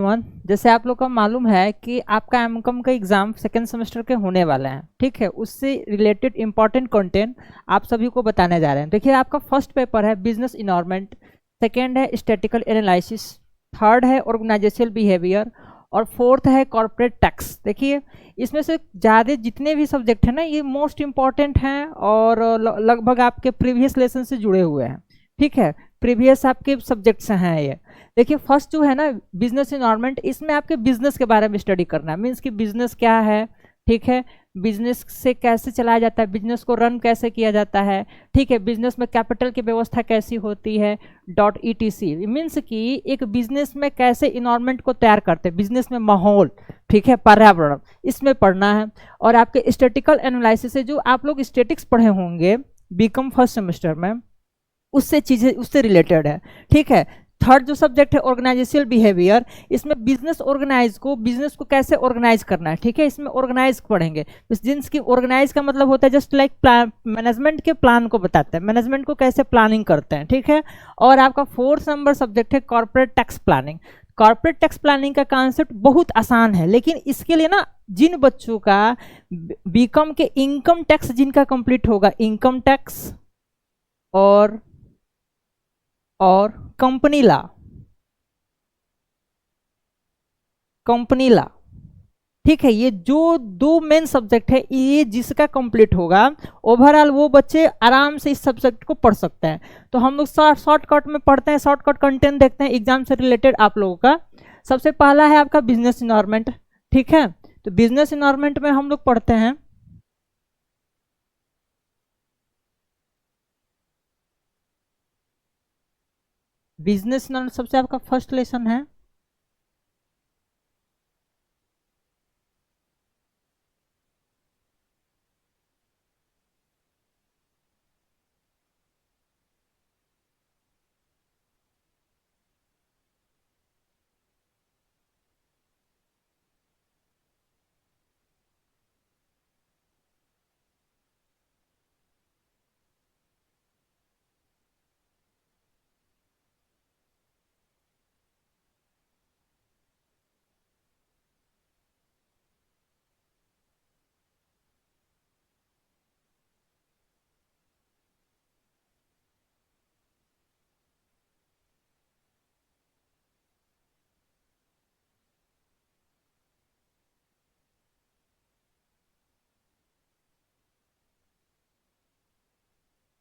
जैसे आप लोग का मालूम है कि आपका एमकॉम का एग्जाम सेकेंड सेमेस्टर के होने वाला है, ठीक है। उससे रिलेटेड इंपॉर्टेंट कंटेंट आप सभी को बताने जा रहे हैं। देखिए, आपका फर्स्ट पेपर है बिजनेस इन्वायरमेंट, सेकेंड है स्टैटिकल एनालिसिस, थर्ड है ऑर्गेनाइजेशनल बिहेवियर और फोर्थ है कॉर्पोरेट टैक्स। देखिए, इसमें से ज़्यादा जितने भी सब्जेक्ट हैं ना, ये मोस्ट इम्पॉर्टेंट हैं और लगभग आपके प्रीवियस लेसन से जुड़े हुए हैं, ठीक है। प्रीवियस आपके सब्जेक्ट्स हैं ये। देखिए, फर्स्ट जो है ना बिजनेस इन्वायरमेंट, इसमें आपके बिजनेस के बारे में स्टडी करना है। मीन्स कि बिजनेस क्या है, ठीक है, बिजनेस से कैसे चलाया जाता है, बिजनेस को रन कैसे किया जाता है, ठीक है, बिजनेस में कैपिटल की व्यवस्था कैसी होती है, .etc मीन्स कि एक बिजनेस में कैसे इन्वायरमेंट को तैयार करते हैं, बिजनेस में माहौल, ठीक है, पर्यावरण, इसमें पढ़ना है। और आपके स्टैटिकल एनालिसिस से जो आप लोग स्टैटिक्स पढ़े होंगे बीकॉम फर्स्ट सेमेस्टर में, उससे चीज़ें उससे रिलेटेड है, ठीक है। थर्ड जो सब्जेक्ट है ऑर्गेनाइजेशनल बिहेवियर, इसमें बिजनेस को कैसे ऑर्गेनाइज करना है, ठीक है, इसमें ऑर्गेनाइज पढ़ेंगे। बिजनेस की ऑर्गेनाइज का मतलब होता है जस्ट लाइक प्लान, मैनेजमेंट के प्लान को बताते हैं, मैनेजमेंट को कैसे प्लानिंग करते हैं, ठीक है। और आपका फोर्थ नंबर सब्जेक्ट है corporate tax planning. Corporate tax planning का कॉन्सेप्ट बहुत आसान है, लेकिन इसके लिए ना जिन बच्चों का बीकॉम के इनकम टैक्स जिनका कंप्लीट होगा, इनकम टैक्स और कंपनी ला, ठीक है, ये जो दो मेन सब्जेक्ट है, ये जिसका कंप्लीट होगा ओवरऑल वो बच्चे आराम से इस सब्जेक्ट को पढ़ सकते हैं। तो हम लोग शॉर्टकट में पढ़ते हैं, शॉर्टकट कंटेंट देखते हैं एग्जाम से रिलेटेड आप लोगों का। सबसे पहला है आपका बिजनेस इन्वायरमेंट, ठीक है। तो बिजनेस इन्वायरमेंट में हम लोग पढ़ते हैं बिजनेस इन्वायरमेंट, सबसे आपका फर्स्ट लेसन है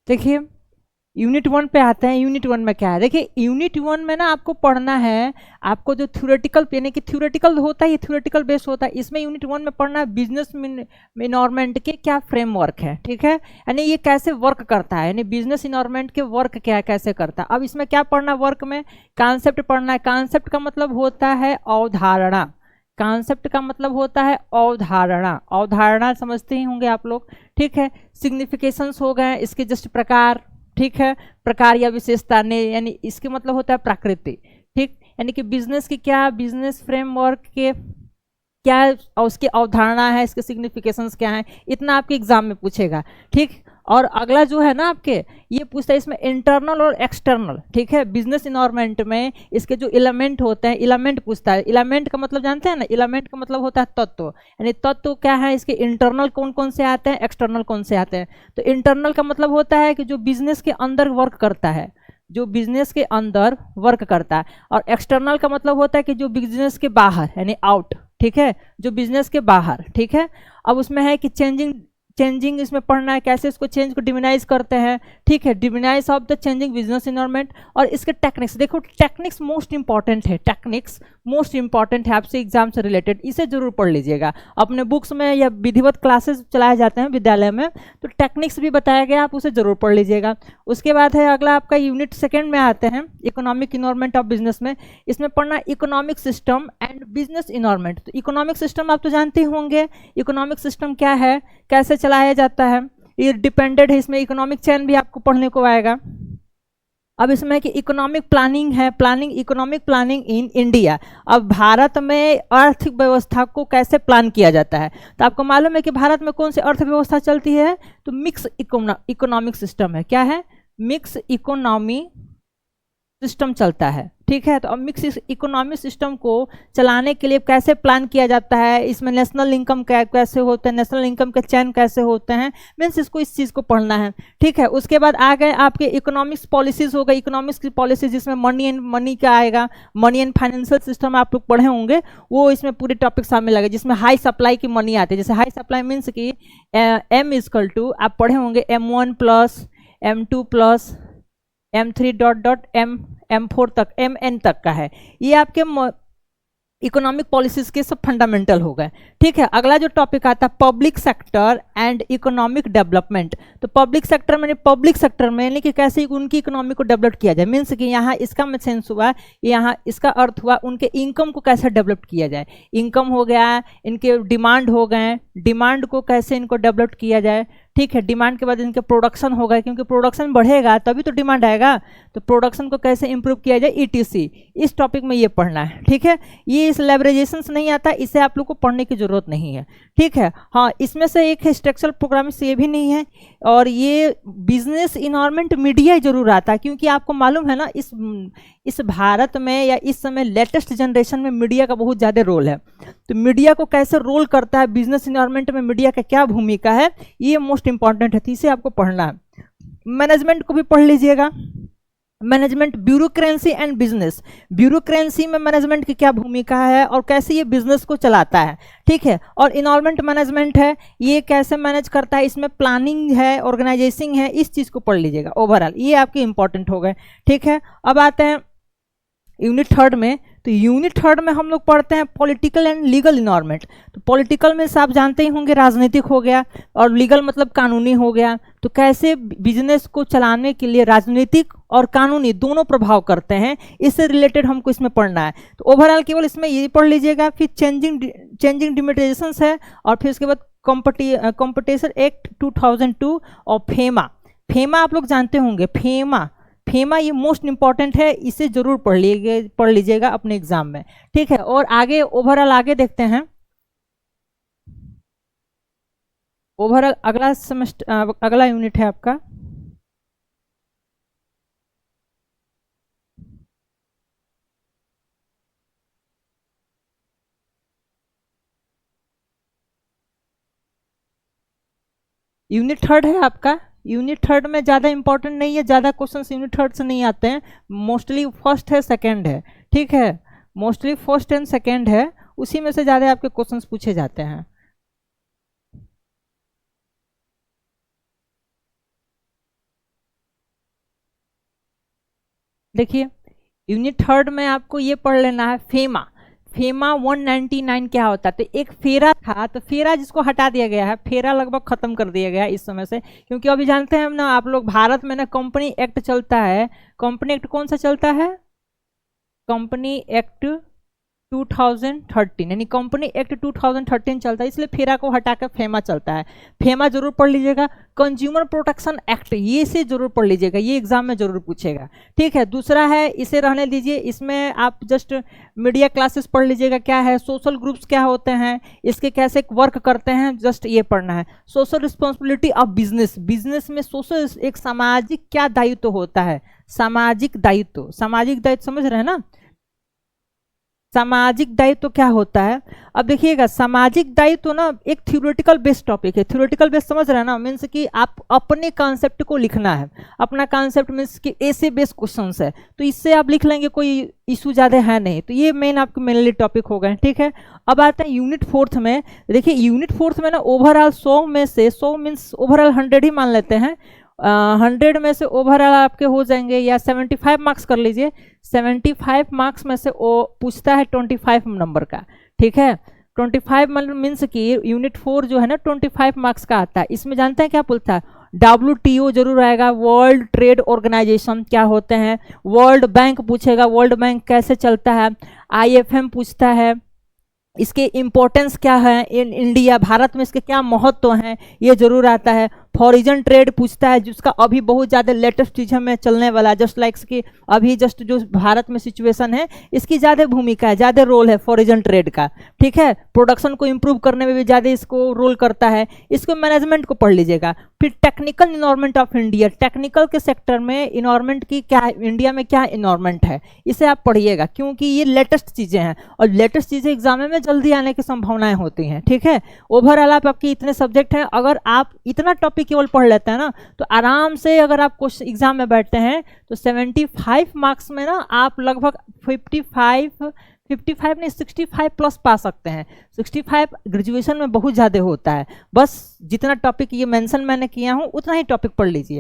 देखिए, यूनिट 1 पे आते हैं। यूनिट 1 में क्या है, देखिए यूनिट 1 में ना आपको पढ़ना है, आपको जो थ्योरेटिकल यानी कि थ्योरेटिकल होता है, ये थ्योरेटिकल बेस होता है, इसमें यूनिट 1 में पढ़ना है बिजनेस इन्वायरमेंट के क्या फ्रेमवर्क है, ठीक है, यानी ये कैसे वर्क करता है, यानी बिजनेस इन्वायरमेंट के वर्क क्या कैसे करता है। अब इसमें क्या पढ़ना, वर्क में कॉन्सेप्ट पढ़ना है। कॉन्सेप्ट का मतलब होता है अवधारणा, कॉन्सेप्ट का मतलब होता है अवधारणा, अवधारणा समझते ही होंगे आप लोग, ठीक है। सिग्निफिकेशंस हो गए इसके, जस्ट प्रकार, ठीक है, प्रकार या विशेषता ने, यानी इसके मतलब होता है प्रकृति, ठीक, यानी कि बिजनेस की क्या, बिजनेस फ्रेमवर्क के क्या और उसकी अवधारणा है, इसके सिग्निफिकेशंस क्या है, इतना आपके एग्जाम में पूछेगा, ठीक। और अगला जो है ना आपके, ये पूछता है इसमें इंटरनल और एक्सटर्नल, ठीक है। बिजनेस इन्वायरमेंट में इसके जो एलिमेंट होते हैं, एलिमेंट पूछता है। एलिमेंट का मतलब जानते हैं ना, एलिमेंट का मतलब होता है तत्व, यानी तत्व क्या है, इसके इंटरनल कौन कौन से आते हैं, एक्सटर्नल कौन से आते हैं। तो इंटरनल का मतलब होता है कि जो बिजनेस के अंदर वर्क करता है, जो बिजनेस के अंदर वर्क करता है। और एक्सटर्नल का मतलब होता है कि जो बिजनेस के बाहर, यानी आउट, ठीक है, जो बिजनेस के बाहर, ठीक है। अब उसमें है कि चेंजिंग इसमें पढ़ना है, कैसे इसको चेंज को डिमिनाइज करते हैं, ठीक है, dynamics of the changing business environment. और इसके टेक्निक्स, देखो टेक्निक्स मोस्ट इंपॉर्टेंट है, टेक्निक्स मोस्ट इंपॉर्टेंट है आपसे एग्जाम से रिलेटेड, इसे जरूर पढ़ लीजिएगा। अपने बुक्स में या विधिवत क्लासेस चलाए जाते हैं विद्यालय में, तो टेक्निक्स भी बताया गया, आप उसे जरूर पढ़ लीजिएगा। उसके बाद है अगला आपका यूनिट 2 में आते हैं इकोनॉमिक इन्वायरमेंट ऑफ बिजनेस में। इसमें पढ़ना economic system and business environment. तो इकोनॉमिक सिस्टम आप तो जानते ही होंगे, इकोनॉमिक सिस्टम क्या है, कैसे चलाया जाता है, ये डिपेंडेंट है, इसमें इकोनॉमिक चेन भी आपको पढ़ने को आएगा। अब इसमें कि इकोनॉमिक प्लानिंग है, इकोनॉमिक प्लानिंग इन इंडिया। अब भारत में आर्थिक व्यवस्था को कैसे प्लान किया जाता है, तो आपको मालूम है कि भारत में कौन सी अर्थव्यवस्था चलती है, तो मिक्स इकोनॉमिक सिस्टम है। क्या है, मिक्स इकोनॉमी सिस्टम चलता है, ठीक है। तो अब मिक्स इकोनॉमिक सिस्टम को चलाने के लिए कैसे प्लान किया जाता है, इसमें नेशनल इनकम कैसे होते हैं, नेशनल इनकम के चयन कैसे होते हैं, मीन्स इसको इस चीज़ को पढ़ना है, ठीक है। उसके बाद आ गए आपके इकोनॉमिक्स पॉलिसीज हो गई, इकोनॉमिक्स की पॉलिसीज जिसमें मनी का आएगा, मनी एंड फाइनेंशियल सिस्टम आप लोग पढ़े होंगे, वो इसमें पूरे टॉपिक शामिल आएगा, जिसमें हाई सप्लाई की मनी आती है। जैसे हाई सप्लाई मीन्स की M इक्वल टू आप पढ़े होंगे M1 plus M2 plus M3 dot dot M4 तक MN तक का है। ये आपके इकोनॉमिक पॉलिसीज के सब फंडामेंटल हो गए, ठीक है। अगला जो टॉपिक आता है public sector and economic development. तो पब्लिक सेक्टर में यानी कि कैसे उनकी इकोनॉमी को डेवलप किया जाए, मीन्स कि यहाँ इसका सेंस हुआ, यहाँ इसका अर्थ हुआ उनके इनकम को कैसे डेवलप किया जाए। इनकम हो गया, इनके डिमांड हो गए, डिमांड को कैसे इनको डेवलप किया जाए, ठीक है। डिमांड के बाद इनके प्रोडक्शन होगा, क्योंकि प्रोडक्शन बढ़ेगा तभी तो डिमांड आएगा, तो प्रोडक्शन को कैसे इंप्रूव किया जाए, ETC। इस टॉपिक में ये पढ़ना है, ठीक है। ये इस लेवरेजेशन से नहीं आता, इसे आप लोग को पढ़ने की जरूरत नहीं है, ठीक है। हाँ, इसमें से एक है स्ट्रक्चरल प्रोग्रामिंग, से ये भी नहीं है, और ये बिजनेस इन्वायरमेंट मीडिया जरूर आता है, क्योंकि आपको मालूम है ना इस भारत में या इस समय लेटेस्ट जनरेशन में मीडिया का बहुत ज़्यादा रोल है। तो मीडिया को कैसे रोल करता है, बिजनेस इन्वायरमेंट में मीडिया का क्या भूमिका है, ये मोस्ट इंपॉर्टेंट है, तो इसे आपको पढ़ना है। मैनेजमेंट को भी पढ़ लीजिएगा, management, bureaucracy and business. Bureaucracy में मैनेजमेंट की क्या भूमिका है और कैसे ये बिजनेस को चलाता है, ठीक है। और इन्वायरमेंट मैनेजमेंट है, ये कैसे मैनेज करता है, इसमें प्लानिंग है, ऑर्गेनाइजेशन है, इस चीज़ को पढ़ लीजिएगा ओवरऑल, ये आपके इंपॉर्टेंट हो गए, ठीक है। अब आते हैं यूनिट थर्ड में। तो यूनिट थर्ड में हम लोग पढ़ते हैं पॉलिटिकल एंड लीगल इन्वायरमेंट। तो पॉलिटिकल में आप जानते ही होंगे राजनीतिक हो गया, और लीगल मतलब कानूनी हो गया। तो कैसे बिजनेस को चलाने के लिए राजनीतिक और कानूनी दोनों प्रभाव करते हैं, इससे रिलेटेड हमको इसमें पढ़ना है। तो ओवरऑल केवल इसमें ये पढ़ लीजिएगा। फिर चेंजिंग डिमिटेशंस है, और फिर उसके बाद कॉम्पिटिशन एक्ट 2002 और फेमा आप लोग जानते होंगे, फेमा ये मोस्ट इंपॉर्टेंट है, इसे जरूर पढ़ लीजिएगा अपने एग्जाम में, ठीक है। और आगे ओवरऑल आगे देखते हैं, ओवरऑल अगला सेमेस्टर अगला यूनिट है आपका यूनिट थर्ड है आपका। यूनिट थर्ड में ज़्यादा इंपॉर्टेंट नहीं है, ज़्यादा क्वेश्चंस यूनिट थर्ड से नहीं आते हैं, मोस्टली फर्स्ट है सेकंड है, ठीक है। मोस्टली फर्स्ट एंड सेकंड है, उसी में से ज़्यादा आपके क्वेश्चंस पूछे जाते हैं। देखिए यूनिट थर्ड में आपको ये पढ़ लेना है फेमा 199 क्या होता है। तो एक फेरा था, तो फेरा जिसको हटा दिया गया है, फेरा लगभग खत्म कर दिया गया है इस समय से, क्योंकि अभी जानते हैं हम ना आप लोग, भारत में ना कंपनी एक्ट चलता है। कंपनी एक्ट कौन सा चलता है, कंपनी एक्ट 2013, यानी कंपनी एक्ट 2013 चलता है, इसलिए फेरा को हटाकर फेमा चलता है। फेमा जरूर पढ़ लीजिएगा। कंज्यूमर प्रोटेक्शन एक्ट, ये से जरूर पढ़ लीजिएगा, ये एग्जाम में जरूर पूछेगा, ठीक है। दूसरा है, इसे रहने दीजिए, इसमें आप जस्ट मीडिया क्लासेस पढ़ लीजिएगा, क्या है, सोशल ग्रुप्स क्या होते हैं, इसके कैसे वर्क करते हैं, जस्ट ये पढ़ना है। सोशल रिस्पॉन्सिबिलिटी ऑफ बिजनेस में सोशल एक सामाजिक क्या दायित्व होता है, सामाजिक दायित्व समझ रहे हैं ना, सामाजिक दायित्व क्या होता है। अब देखिएगा सामाजिक दायित्व ना एक थ्योरेटिकल बेस्ड टॉपिक है, थ्योरेटिकल बेस्ड समझ रहे हैं ना, मीन्स कि आप अपने कॉन्सेप्ट को लिखना है, अपना कॉन्सेप्ट मीन्स कि ऐसे बेस्ड क्वेश्चंस है, तो इससे आप लिख लेंगे, कोई इशू ज़्यादा है नहीं। तो ये मेन आपके मेनली टॉपिक हो गए, ठीक है। अब आते हैं यूनिट फोर्थ में। देखिए यूनिट फोर्थ में ना ओवरऑल 100 में से 100 मीन्स ओवरऑल 100 ही मान लेते हैं, 100 में से ओवरऑल आपके हो जाएंगे, या 75 मार्क्स कर लीजिए, 75 मार्क्स में से वो पूछता है 25 नंबर का, ठीक है। 25 मतलब मीन्स कि यूनिट 4 जो है ना 25 मार्क्स का आता है। इसमें जानते हैं क्या पूछता है, WTO जरूर आएगा, वर्ल्ड ट्रेड ऑर्गेनाइजेशन क्या होते हैं, वर्ल्ड बैंक पूछेगा, वर्ल्ड बैंक कैसे चलता है, IFM पूछता है, इसके इम्पोर्टेंस क्या है इन इंडिया, भारत में इसके क्या महत्व हैं, ये जरूर आता है। फॉरेन ट्रेड पूछता है, जिसका अभी बहुत ज़्यादा लेटेस्ट चीज़ में चलने वाला है। जस्ट लाइक कि अभी जस्ट जो भारत में सिचुएशन है, इसकी ज़्यादा भूमिका है, ज़्यादा रोल है फॉरेन ट्रेड का, ठीक है। प्रोडक्शन को इंप्रूव करने में भी ज़्यादा इसको रोल करता है। इसको मैनेजमेंट को पढ़ लीजिएगा। फिर technical environment of India, technical के सेक्टर में इन्वायरमेंट की क्या, इंडिया में क्या इन्वायरमेंट है, इसे आप पढ़िएगा, क्योंकि ये लेटेस्ट चीज़ें हैं और लेटेस्ट चीज़ें एग्जाम में जल्दी आने की संभावनाएं होती हैं, ठीक है। ओवरऑल आपकी इतने सब्जेक्ट हैं, अगर आप इतना टॉपिक केवल पढ़ लेते हैं ना, तो आराम से अगर आप क्वेश्चन एग्जाम में बैठते हैं तो 75 मार्क्स में ना आप लगभग 55 नहीं 65 प्लस पा सकते हैं। 65 ग्रेजुएशन में बहुत ज़्यादा होता है। बस जितना टॉपिक ये मेंशन मैंने किया हूँ उतना ही टॉपिक पढ़ लीजिए।